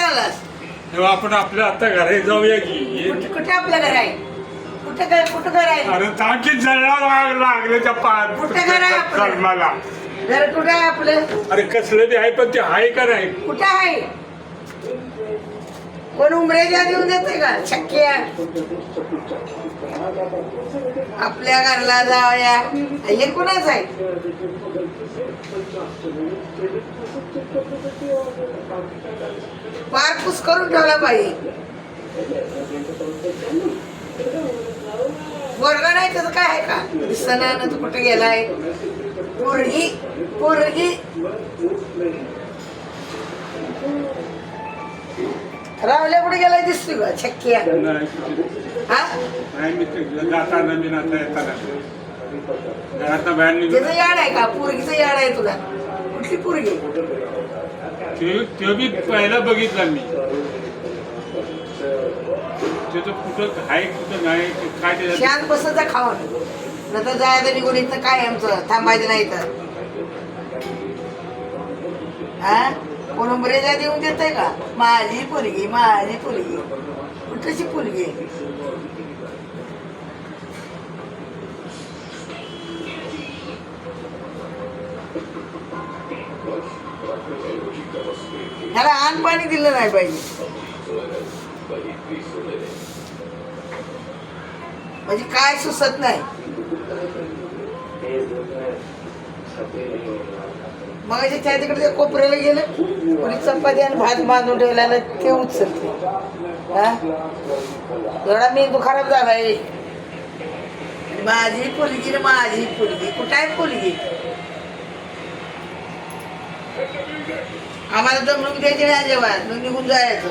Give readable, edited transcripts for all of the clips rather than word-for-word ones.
आलास? तेव्हा आपण आपल्या आता घरी जाऊया की. कुठे आपलं घर आहे? कुठं घर आहे? अरे टाकीत जळला लागले त्या कुठं घर आहे आपलं? मला. घर कुठं आहे आपलं? अरे कसलं ते आहे पण ते आहे का नाही? कुठं आहे? कोण उमरेजा देऊन देते का? शक्य आपल्या घरला जाऊया. हे कुणाच आहे? पार पुस करून ठेवला पाहिजे. वर्ग नाही त्याचं काय आहे का? दिसना ना तू कुठे गेलाय? पोरगी पोरगी रावल्या कुठे गेलाय दिसतो का? छक्क्या हा नाही मी जाताना मी आता येताना घरात बाहेर निघून त्याचं याड आहे का? पोरगीचं याड आहे तुला? कुठली पोरगी? ते बी पहिला बघितला मी. त्याचं कुठं आहे कुठं नाही काय त्याच्यात. शांत बसायचा खाऊन नंतर जायचं निघून इथं काय आमचं थांबायचं नाही तर हा कोण उमरेजा देऊन देतय का? माझी पोरगी माझी पोरगी कुठलीची पोरगी? ह्याला अन्न पाणी दिलं नाही पाहिजे. म्हणजे काय सुचत नाही. मग त्या तिकडे कोपऱ्याला गेलं कोणी चपाती आणि भात बांधून ठेवलेला ते उचलते. हा एवढा मेंदू खराब झालाय. माझी पोरगी ना माझी पोरगी कुठं आहे पोरगी? आम्हाला दमणूक द्यायची नाही जेव्हा निघून जायचं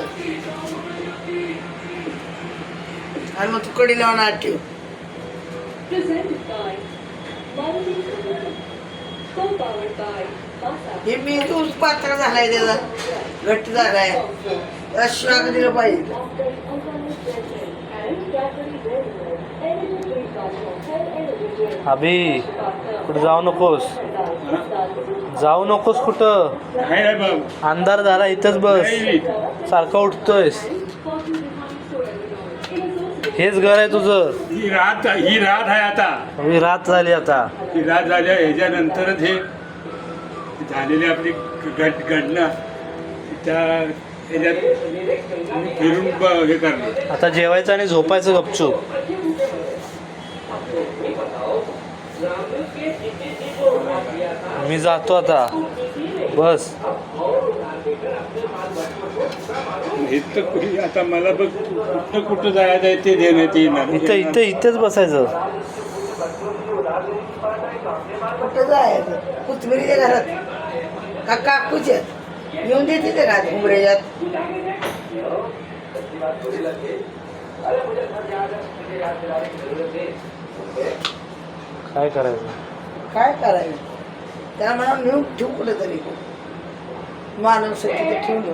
आणि मग तू कडी लावून आत ठेव. हे मेंदूच पात्र झालाय त्याचा घट्ट झालाय. श्वास दिलं पाहिजे. अभि कुठं जाऊ नकोस. जाऊ नकोस कुठं. आहे बाबा. अंधार झाला इथंच बस. सारखं उठतोयस. हेच घर आहे तुझं. ही रात आहे आता. ही रात झाली आता. ही रात झाल्या ह्याच्यानंतरच हे झालेले आपली घटना त्या ह्याच्यात फिरून हे करणार. आता जेवायचं आणि झोपायचं गपचूप. मी जातो आता बस. इथं आता मला बघ कुठं जायचं आहे ते देण्यात येणार. इथेच बसायचं. कुठं जायचं? कुचबिरीच्या घरात का काकूच्या येऊन देते ते का उमरेजात? काय करायचं? काय करायचं? त्याला म्हणा नेऊन ठेवू कुठं तरी मानव तिथे ठेवून